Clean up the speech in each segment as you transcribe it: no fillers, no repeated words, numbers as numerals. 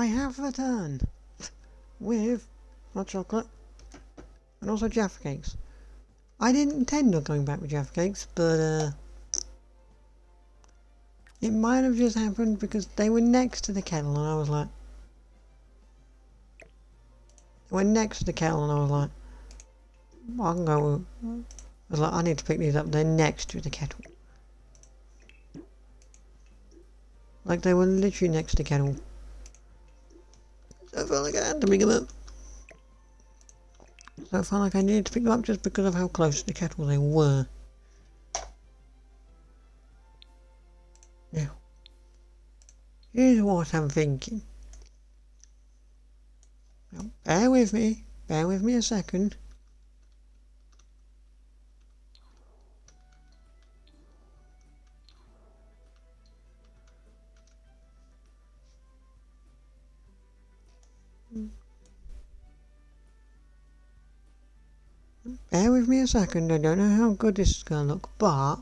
I have returned with hot chocolate and also Jaffa cakes. I didn't intend on going back with Jaffa cakes, but it might have just happened because they were next to the kettle and I was like... They were next to the kettle and I was like... I can go... I was like, I need to pick these up, they're next to the kettle. Like they were literally next to the kettle. So I felt like I had to pick them up. So I felt like I needed to pick them up just because of how close to the kettle they were. Now, here's what I'm thinking. Now, bear with me a second. Bear with me a second, I don't know how good this is going to look, but...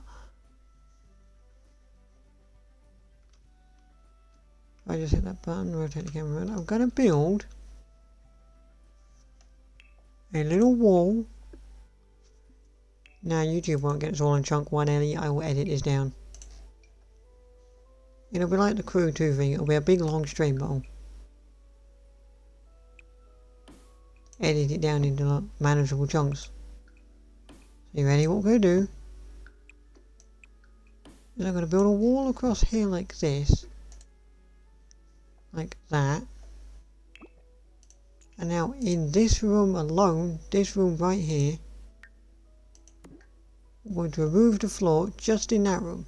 I just hit that button, rotate the camera around. I'm going to build a little wall. Now YouTube won't get us all in chunk 180, I will edit this down. It'll be like the Crew 2 thing, it'll be a big long stream, but I'll edit it down into like manageable chunks. So you ready? What we're going to do is I'm going to build a wall across here like this. Like that. And now in this room alone, this room right here, I'm going to remove the floor just in that room.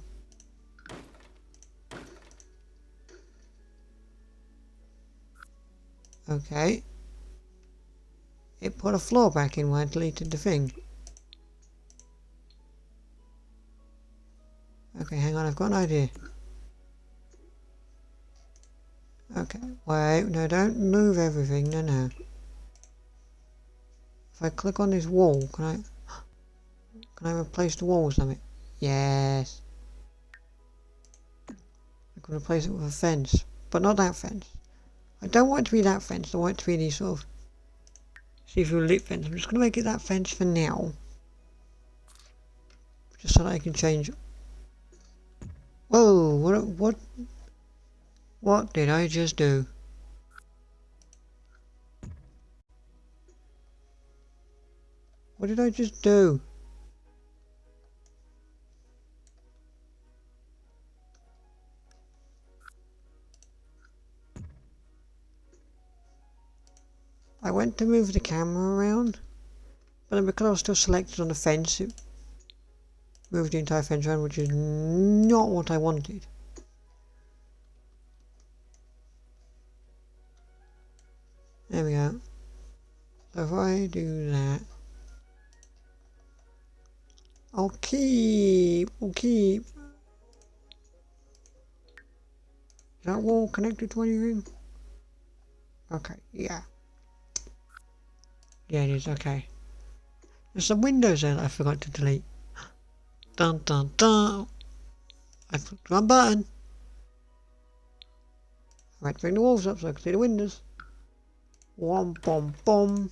Okay. It put a floor back in when I deleted the thing. Okay, hang on, I've got an idea. Okay, wait, no, don't move everything, no. If I click on this wall, can I replace the wall with something? Yes. I can replace it with a fence, but not that fence. I don't want it to be that fence, I want it to be any sort of see-through lit fence. I'm just going to make it that fence for now. Just so that I can change it. Whoa, what did I just do? What did I just do? I went to move the camera around, but then because I was still selected on the fence, it moved the entire fence around, which is not what I wanted. There we go. So if I do that, I'll keep. Is that wall connected to anything? Okay, yeah. Yeah, it is, okay. There's some windows there that I forgot to delete. Dun dun dun. I clicked one button. I had to bring the walls up so I could see the windows. Wom bom bom.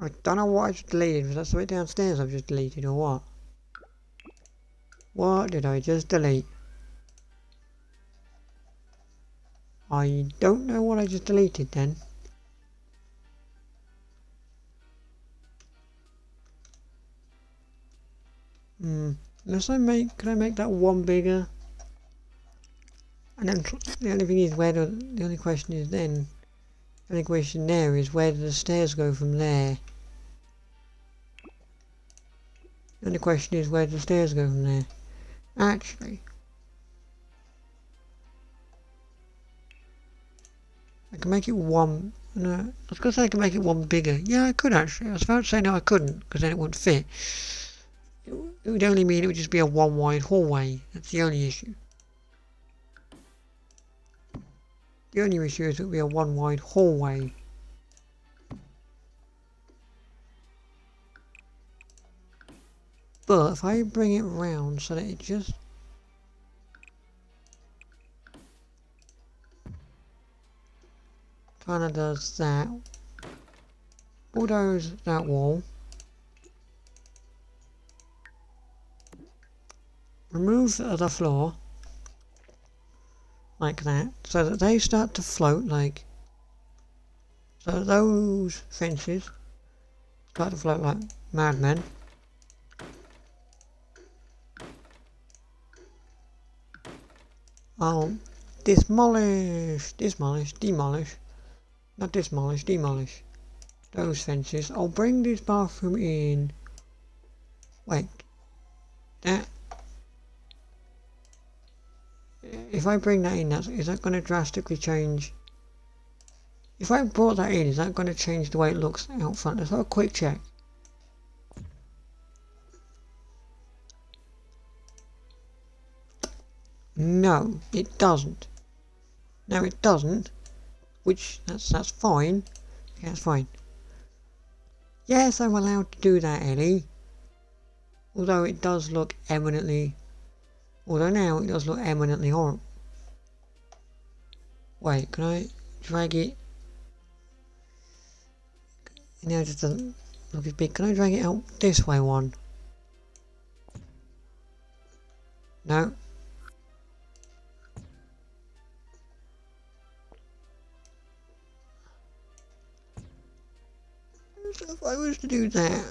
I don't know what I just deleted. Was that something downstairs I've just deleted or what? What did I just delete? I don't know what I just deleted then. Unless can I make that one bigger? And then the only thing is the only question is then, the only question there is where do the stairs go from there? The only question is where do the stairs go from there? Actually, I can make it one. No, I was going to say I can make it one bigger. Yeah, I could actually. I was about to say no, I couldn't because then it wouldn't fit. It would only mean it would just be a one wide hallway. That's the only issue. The only issue is it would be a one wide hallway. But if I bring it round so that it just kind of does that, bulldoze that wall, remove the floor like that, so that they start to float, like so those fences start to float like madmen. I'll demolish those fences. I'll bring this bathroom in. Wait, that. If I bring that in, is that going to drastically change? If I brought that in, is that going to change the way it looks out front? Let's have a quick check. No, it doesn't. No, it doesn't. Which, that's fine. Yeah, that's fine. Yes, I'm allowed to do that, Ellie. Although it does look eminently... Although now it does look eminently horrible. Wait, can I drag it? Now it just doesn't look as big. Can I drag it out this way one? No. So if I was to do that,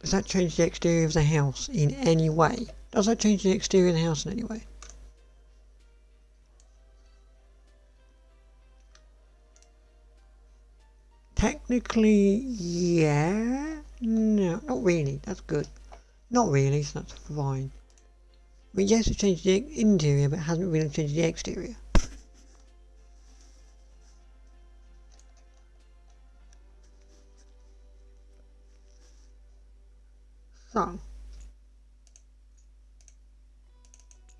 does that change the exterior of the house in any way? Does that change the exterior of the house in any way? Technically, yeah. No, not really. That's good. Not really, so that's fine. But yes, it changed the interior, but it hasn't really changed the exterior. So,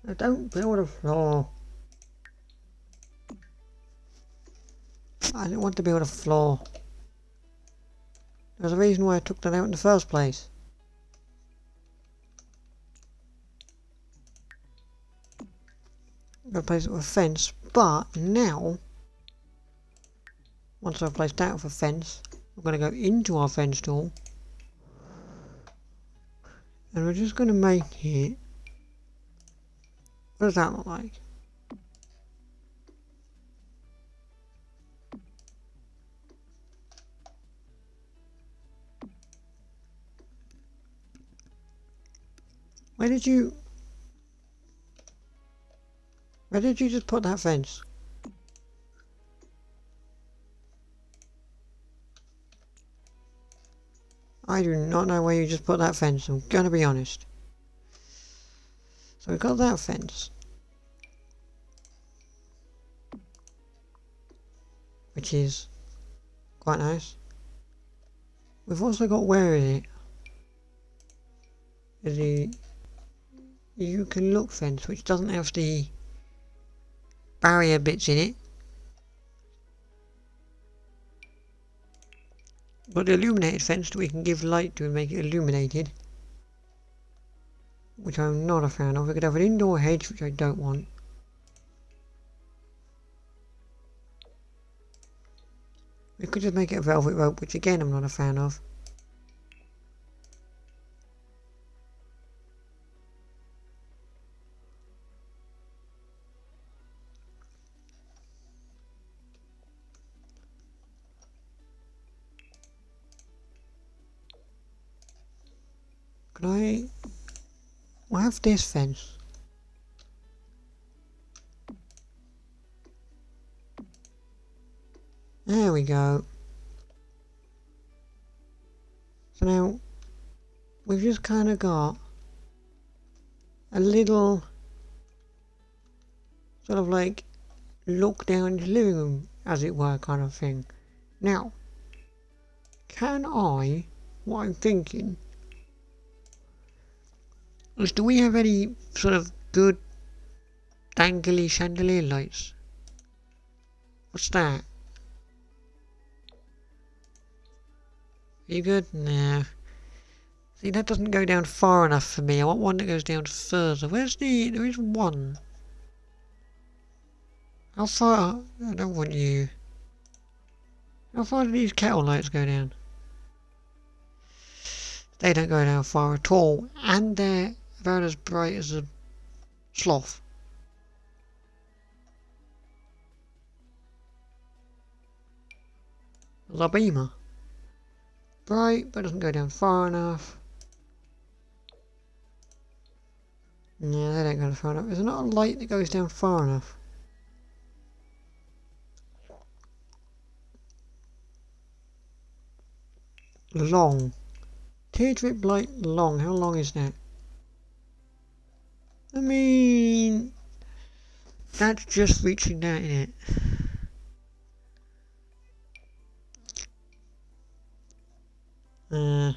now don't build a floor. I didn't want to build a floor. There's a reason why I took that out in the first place. I'm going to place it with a fence, but now, once I've placed that with a fence, I'm going to go into our fence tool. And we're just going to make it... What does that look like? Where did you just put that fence? I do not know where you just put that fence, I'm gonna be honest. So we've got that fence, which is quite nice. We've also got, where is it? The you can look fence, which doesn't have the barrier bits in it. But the illuminated fence that we can give light to and make it illuminated, which I'm not a fan of. We could have an indoor hedge, which I don't want. We could just make it a velvet rope, which again I'm not a fan of. Could we'll have this fence. There we go. So now we've just kind of got a little sort of like look down the living room, as it were, kind of thing. Now, what I'm thinking is, do we have any sort of good dangly chandelier lights? What's that? Are you good? Nah. See, that doesn't go down far enough for me. I want one that goes down further. Where's the... There is one. How far... I don't want you. How far do these kettle lights go down? They don't go down far at all. And they're about as bright as a sloth. The beamer. Bright, but doesn't go down far enough. No, they don't go far enough. There's not a light that goes down far enough. Long. Teardrip light long. How long is that? I mean... That's just reaching that, isn't it? So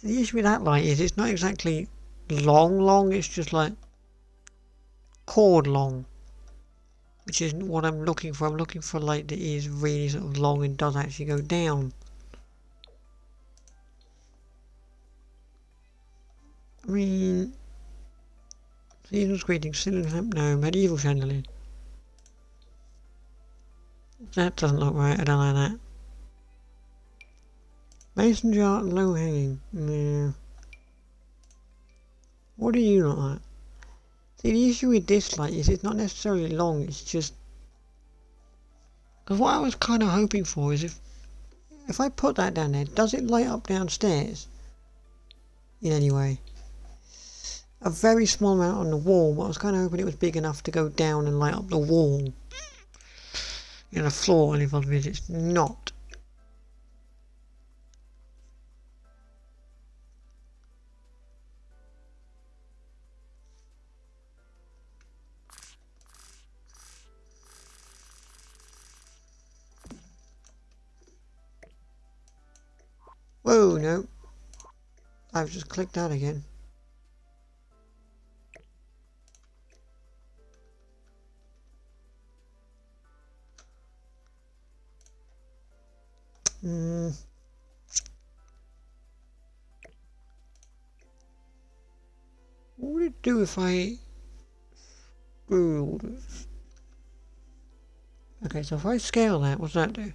the issue with that light is it's not exactly long, it's just like cord long, which isn't what I'm looking for. I'm looking for a light that is really sort of long and does actually go down. I mean, season's greeting, ceiling lamp, no, medieval chandelier. That doesn't look right, I don't like that. Mason jar, low hanging, no. What do you look like? See, the issue with this light is it's not necessarily long, it's just... Because what I was kind of hoping for is if I put that down there, does it light up downstairs? In any way? A very small amount on the wall, but I was kind of hoping it was big enough to go down and light up the wall. You know, the floor, and if it's not. Whoa, no. I've just clicked that again. What would it do if I scrolled it? Okay, so if I scale that, what's that do?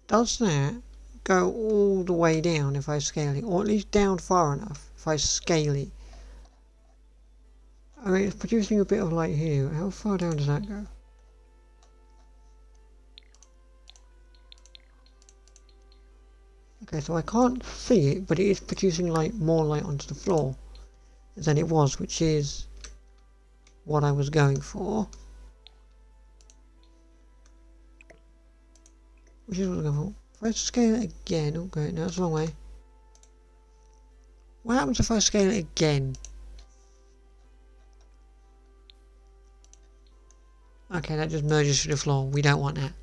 Does that go all the way down if I scale it, or at least down far enough if I scale it? I mean, it's producing a bit of light here. How far down does that go? Okay, so I can't see it, but it is producing more light onto the floor than it was, which is what I was going for. Which is what I was going for. If I scale it again, oh great, no, that's the wrong way. What happens if I scale it again? Okay, that just merges to the floor. We don't want that.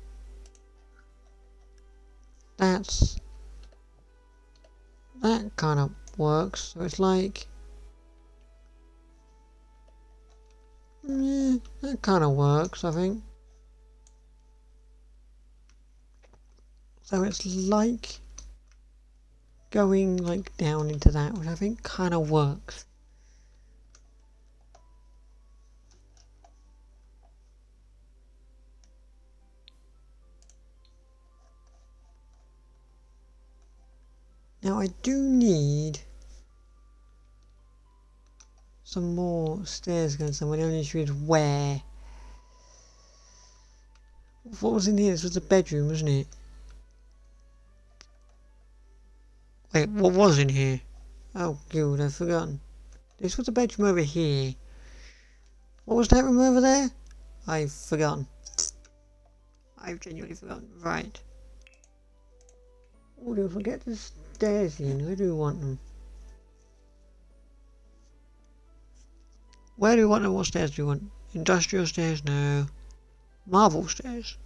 That kind of works. So it's like... yeah, that kind of works, I think. So it's like going down into that, which I think kind of works. Now I do need some more stairs going somewhere. The only issue is where. What was in here? This was the bedroom, wasn't it? Wait, what was in here? Oh god, I've forgotten. This was the bedroom over here. What was that room over there? I've forgotten. I've genuinely forgotten. Right. Oh, do I forget the stairs in? Where do we want them? Where do we want them? What stairs do we want? Industrial stairs? No. Marble stairs?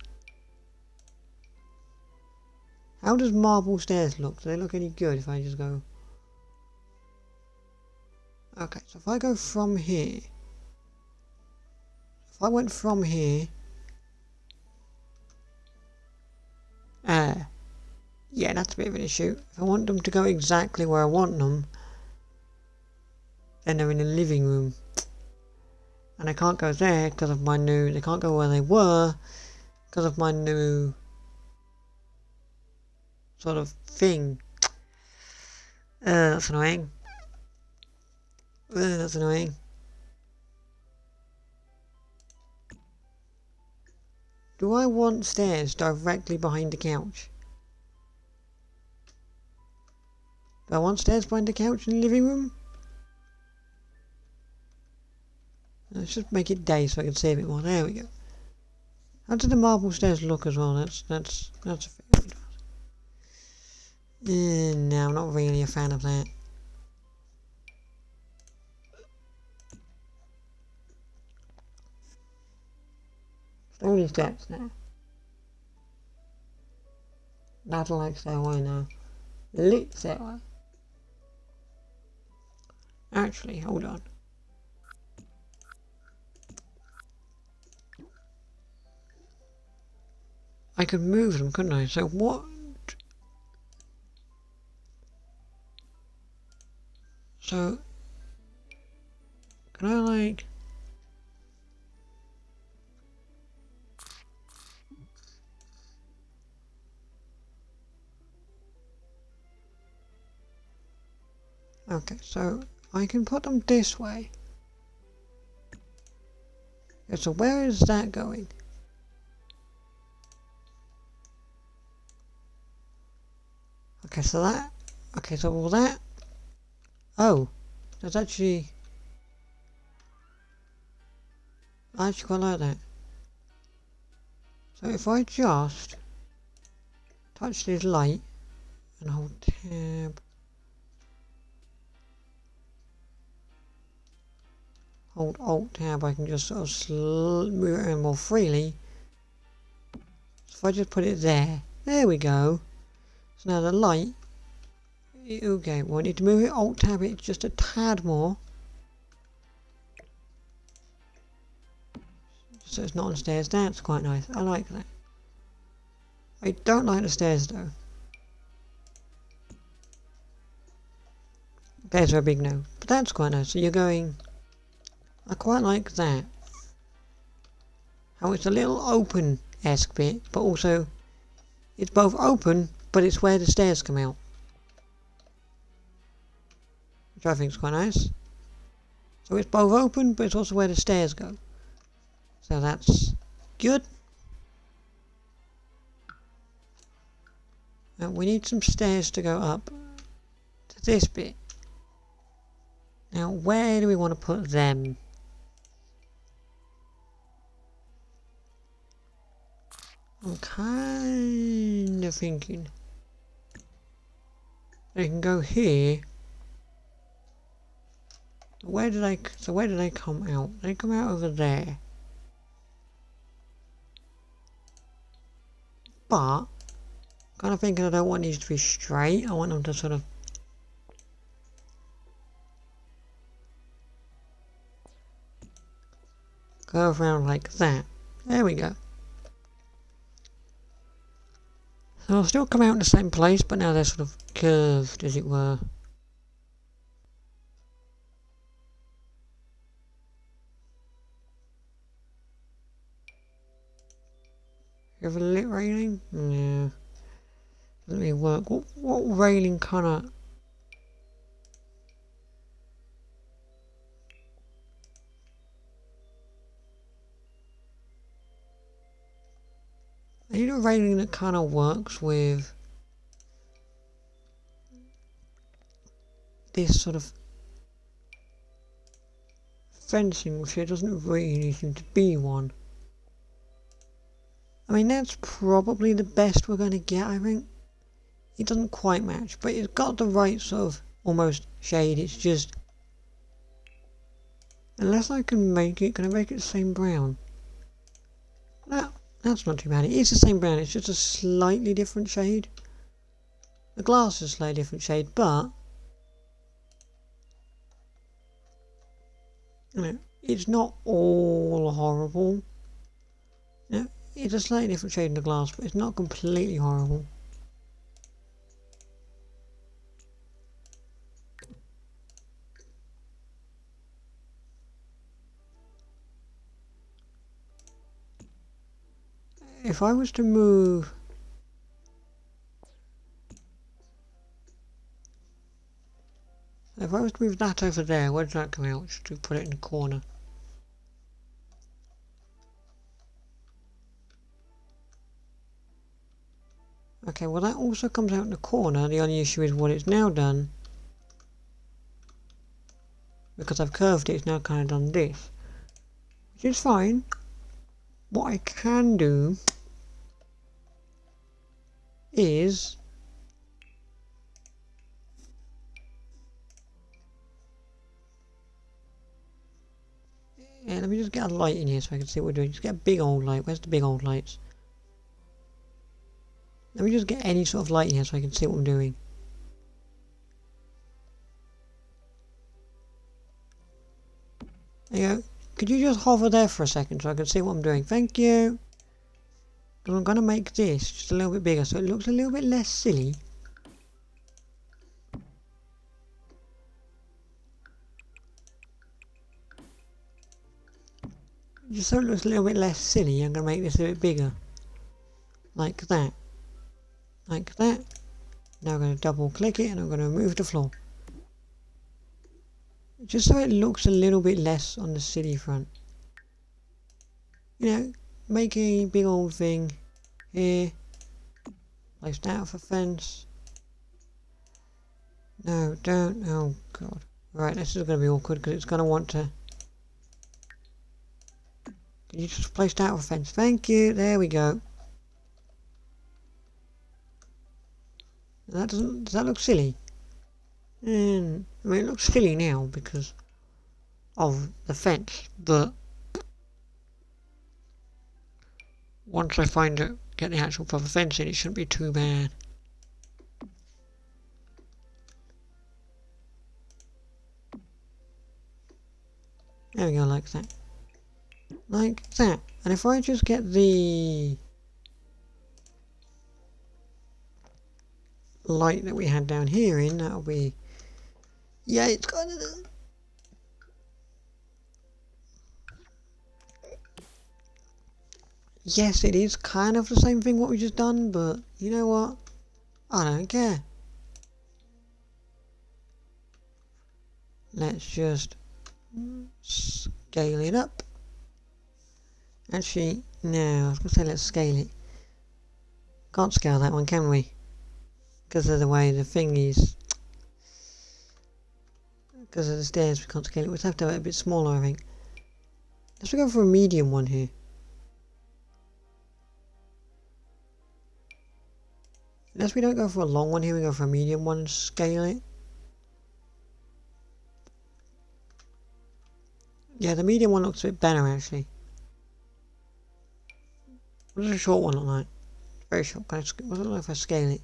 How does marble stairs look? Do they look any good if I just go... Okay, so if I go from here... If I went from here... Yeah, that's a bit of an issue. If I want them to go exactly where I want them, then they're in the living room. And I can't go there because of my new... They can't go where they were because of my new sort of thing. That's annoying. That's annoying. Do I want stairs directly behind the couch? Do I want stairs behind the couch in the living room? Let's just make it day so I can see a bit more. There we go. How do the marble stairs look as well? That's a thing. No, I'm not really a fan of that. Only steps now. Not like stairway now. Lit stairway. Actually, hold on. I could move them, couldn't I? So what? So can I like... Okay, so I can put them this way. Okay, so where is that going? Okay, so that... Okay, so all that... Oh, that's actually... I actually quite like that. So if I just touch this light and hold tab... Hold Alt tab, I can just sort of move it around more freely. So if I just put it there, there we go. So now the light, okay, we need to move it, Alt tab it just a tad more. So it's not on stairs, that's quite nice, I like that. I don't like the stairs though. Stairs are a big no, but that's quite nice. So you're going, I quite like that. How it's a little open-esque bit, but also it's both open, but it's where the stairs come out. Which I think is quite nice. So it's both open, but it's also where the stairs go. So that's good. Now we need some stairs to go up to this bit. Now where do we want to put them? I'm kind of thinking they can go here. Where do they come out? They come out over there. But kind of thinking I don't want these to be straight. I want them to sort of go around like that. There we go. So they'll still come out in the same place, but now they're sort of curved, as it were. You have a lit railing? Yeah. Doesn't really work. What railing colour? I need a railing that kind of works with this sort of fencing, which there doesn't really seem to be one. I mean, that's probably the best we're going to get, I think. It doesn't quite match, but it's got the right sort of almost shade. It's just, unless I can make it, can I make it the same brown? No, that's not too bad. It is the same brown, it's just a slightly different shade. The glass is a slightly different shade, but you know, it's not all horrible. You know, it's a slightly different shade in the glass, but it's not completely horrible. if I was to move... If I was to move that over there, where does that come out? Just to put it in the corner. Okay, well that also comes out in the corner. The only issue is what it's now done. Because I've curved it, it's now kind of done this. Which is fine. What I can do is... Yeah, let me just get a light in here so I can see what we're doing. Just get a big old light. Where's the big old lights? Let me just get any sort of light in here so I can see what I'm doing. There you go. Could you just hover there for a second so I can see what I'm doing? Thank you. And I'm going to make this just a little bit bigger so it looks a little bit less silly. Just so it looks a little bit less silly, I'm going to make this a bit bigger. Like that. Like that. Now I'm going to double click it and I'm going to remove the floor. Just so it looks a little bit less on the silly front. You know, make a big old thing here. Place that off a fence. No, don't. Oh god. Right, this is going to be awkward because it's going to want to... Can you just place that off a fence? Thank you. There we go. That doesn't... Does that look silly? I mean, it looks silly now because of the fence, but once I find it, get the actual proper fence in, it shouldn't be too bad. There we go, like that. Like that. And if I just get the light that we had down here in, that'll be... Yeah, it's kind of... Yes, it is kind of the same thing what we just done, but you know what? I don't care. Let's just scale it up. Actually, no, I was going to say let's scale it. Can't scale that one, can we? Because of the way the thing is. Because of the stairs, we can't scale it. We'll have to have it a bit smaller, I think. Let's go for a medium one here. Unless we don't go for a long one here, we go for a medium one and scale it. Yeah, the medium one looks a bit better actually. What does a short one look like? Very short. Can I, what do I if I scale it?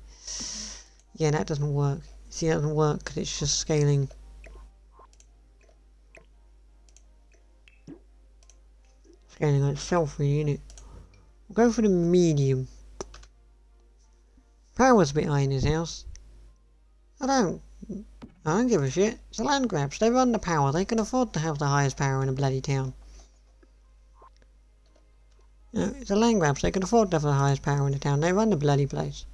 Yeah, that doesn't work. See, that doesn't work because it's just scaling. Scaling on itself, really, isn't it? We'll go for the medium. Power's a bit high in his house. I don't give a shit. It's a Landgrabs. They run the power. They can afford to have the highest power in a bloody town. You know, it's a Landgrabs. They can afford to have the highest power in the town. They run the bloody place.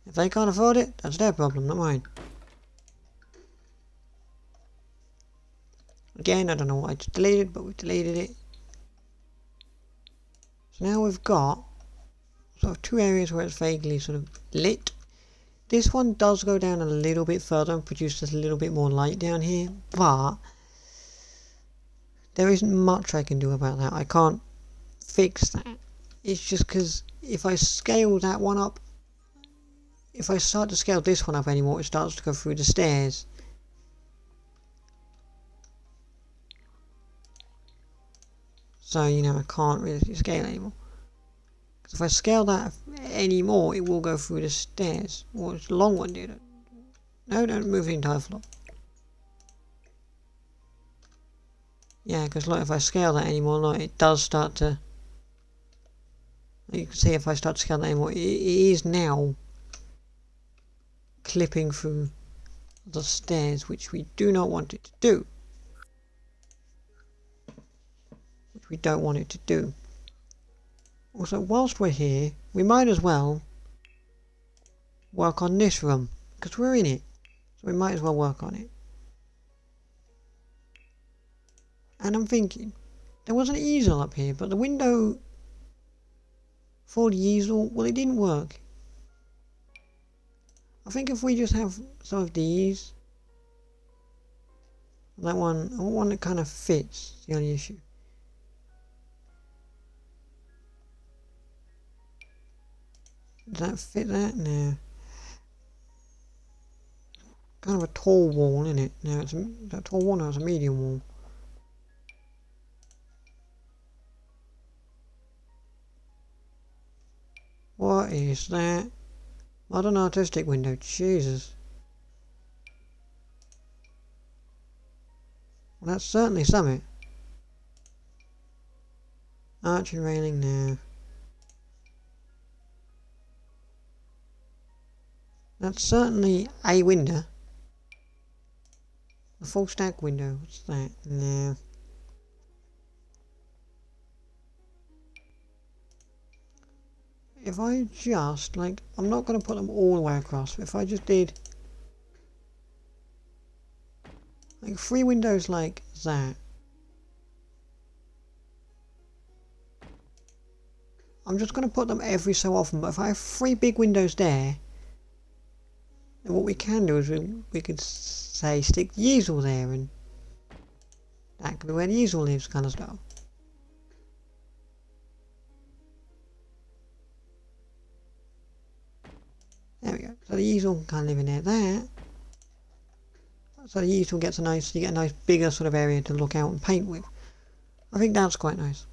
If they can't afford it, that's their problem, not mine. Again, I don't know what I just deleted, but we deleted it. So now we've got sort of two areas where it's vaguely sort of lit. This one does go down a little bit further and produces a little bit more light down here, but there isn't much I can do about that. I can't fix that. It's just because if I scale that one up, if I start to scale this one up anymore, it starts to go through the stairs. So, you know, I can't really scale anymore. Because if I scale that anymore, it will go through the stairs. Well, it's a long one, dude. No, don't move the entire floor. Yeah, because look, if I scale that anymore, look, it does start to... You can see if I start to scale that anymore, it is now clipping through the stairs, which we do not want it to do. Which we don't want it to do. Also, whilst we're here, we might as well work on this room, because we're in it. So we might as well work on it. And I'm thinking, there was an easel up here, but the window for the easel, well, it didn't work. I think if we just have some of these, that one, I want one that kind of fits, the only issue. Does that fit that? No. Kind of a tall wall, isn't it? No, it's a tall wall, no, it's a medium wall. What is that? Modern artistic window, Jesus. Well, that's certainly something. Arching railing, no. That's certainly a window. A full stack window, what's that? No. If I just, like, I'm not going to put them all the way across, but if I just did like 3 windows like that. I'm just going to put them every so often, but if I have 3 big windows there, then what we can do is we could say stick the easel there, and that could be where the easel lives, kind of stuff. There we go. So the easel can kind of live in there. So the easel gets you get a nice bigger sort of area to look out and paint with. I think that's quite nice.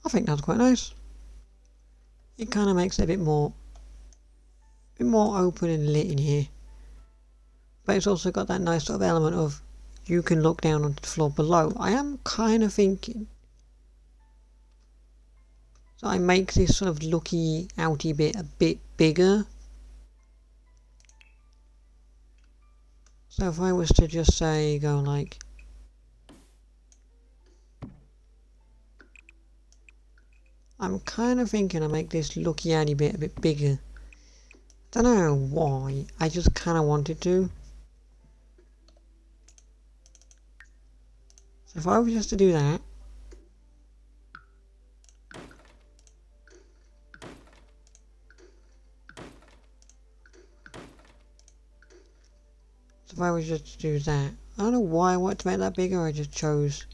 I think that's quite nice. It kind of makes it a bit more open and lit in here. But it's also got that nice sort of element of you can look down onto the floor below. I am kind of thinking, so I make this sort of looky outy bit a bit bigger. So if I was to just say go like I'm kind of thinking I make this looky outy bit a bit bigger. Don't know why, I just kind of wanted to. So if I was just to do that, if I was just to do that, I don't know why I wanted to make that bigger, I just chose,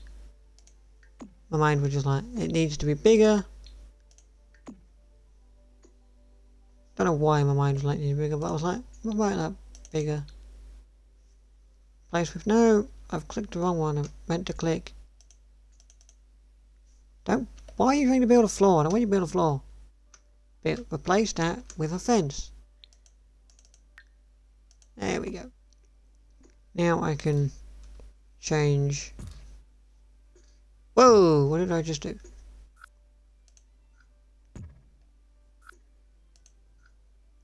my mind was just like, it needs to be bigger. Don't know why my mind was like, it needs to be bigger, but I was like, I'll make that bigger. Place with, no, I've clicked the wrong one, I meant to click. Why are you trying to build a floor? I don't want you to build a floor. Replace that with a fence. There we go. Now I can change. Whoa, what did I just do?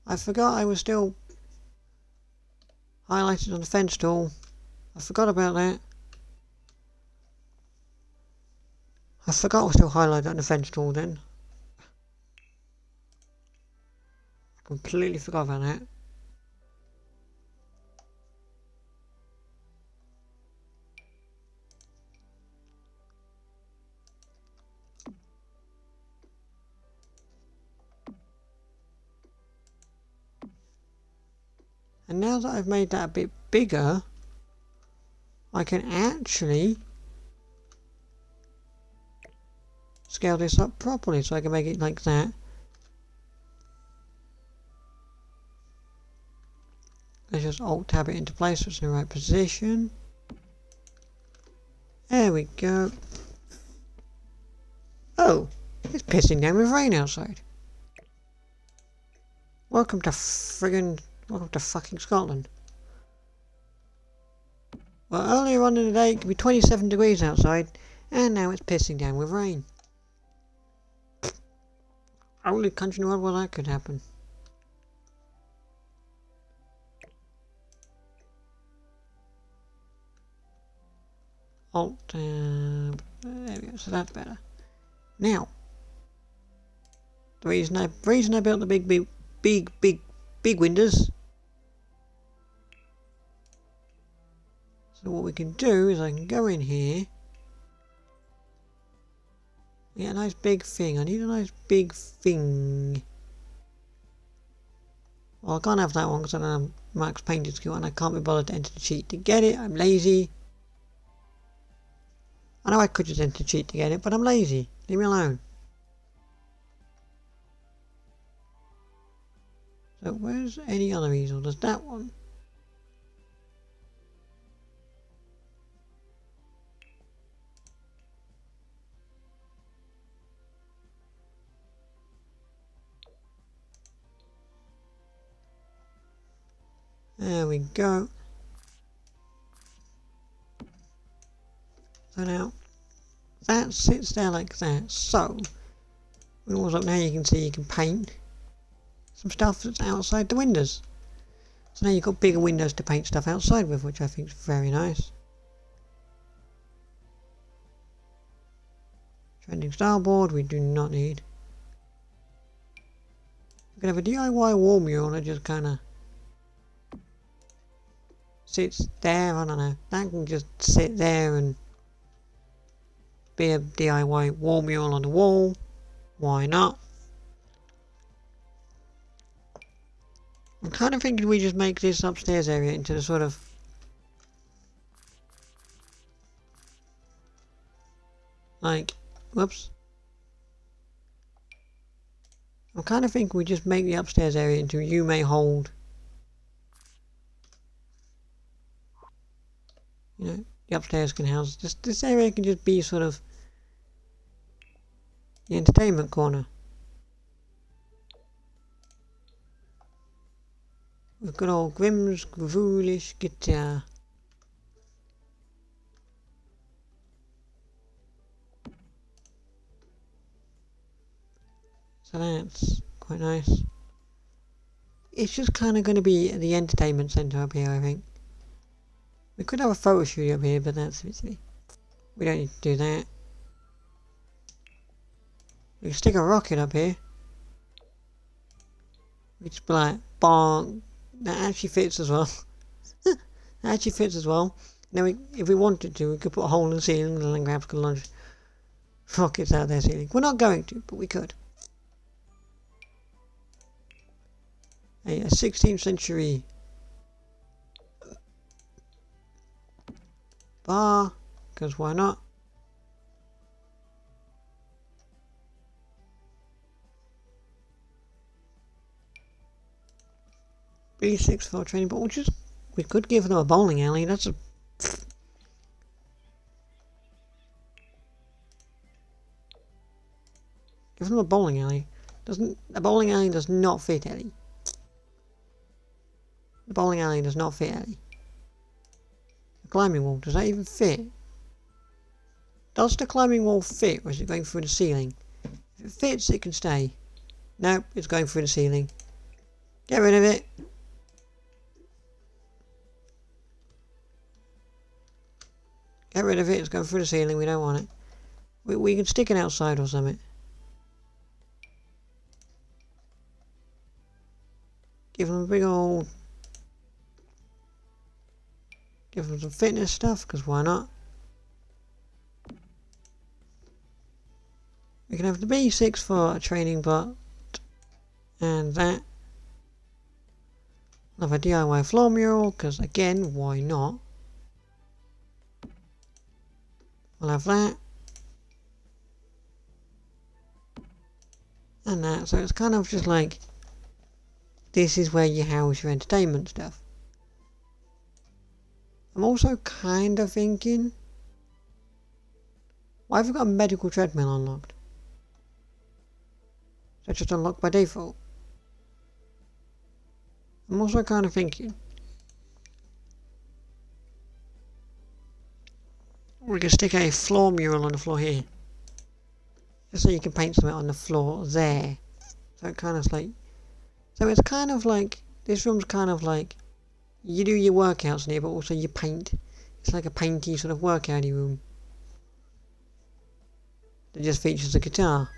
I forgot I was still highlighted on the fence tool. I forgot about that. I forgot I was still highlighted on the fence tool then. I completely forgot about that. And now that I've made that a bit bigger, I can actually scale this up properly, so I can make it like that. Let's just alt tab it into place so it's in the right position. There we go. Oh, it's pissing down with rain outside. Welcome to fucking Scotland. Well, earlier on in the day it could be 27 degrees outside, and now it's pissing down with rain. Only country in the world where that could happen. Alt tab. There we go. So that's better. Now, the reason I built the big windows. So what we can do is I can go in here. Yeah, a nice big thing. I need a nice big thing. Well, I can't have that one because I don't have max painting skill and I can't be bothered to enter the cheat to get it. I'm lazy. I know I could just enter the cheat to get it, but I'm lazy. Leave me alone. So where's any other easel? There's that one. There we go. So now, that sits there like that. So, when it was up now you can see you can paint some stuff that's outside the windows. So now you've got bigger windows to paint stuff outside with, which I think is very nice. Trending starboard we do not need. We can have a DIY wall mural that just kind of sits there. I don't know. That can just sit there and be a DIY wall mural on the wall. Why not? I'm kind of thinking we just make this upstairs area into the sort of like, whoops. I'm kind of thinking we just make the upstairs area into you may hold. You know, the upstairs can house, just this area can just be sort of the entertainment corner. With good old Grimm's Ghoulish guitar. So that's quite nice. It's just kind of going to be the entertainment centre up here, I think. We could have a photo studio up here, but that's a bit silly. We don't need to do that. We can stick a rocket up here. We just be like, bonk. That actually fits as well. That actually fits as well. Now, if we wanted to, we could put a hole in the ceiling and the Landgrab could launch rockets out of their ceiling. We're not going to, but we could. A 16th century bar, because why not? B6 for training, but we could give them a bowling alley. That's a give them a bowling alley. A bowling alley does not fit Ellie. The bowling alley does not fit Ellie. The climbing wall, does that even fit? Does the climbing wall fit, or is it going through the ceiling? If it fits, it can stay. Nope, it's going through the ceiling. Get rid of it. Get rid of it, it's going through the ceiling, we don't want it. We can stick it outside or something. Give them a big old... Give them some fitness stuff, because why not? We can have the B6 for a training bot. And that. Another DIY floor mural, because again, why not? We'll have that. And that. So it's kind of just like, this is where you house your entertainment stuff. I'm also kind of thinking, why have we got a medical treadmill unlocked? Is that just unlocked by default? I'm also kind of thinking, we can stick a floor mural on the floor here. Just so you can paint something on the floor there. So it kind of like, so it's kind of like, this room's kind of like, you do your workouts in here, but also you paint It's like a painty sort of workouty room that just features a guitar.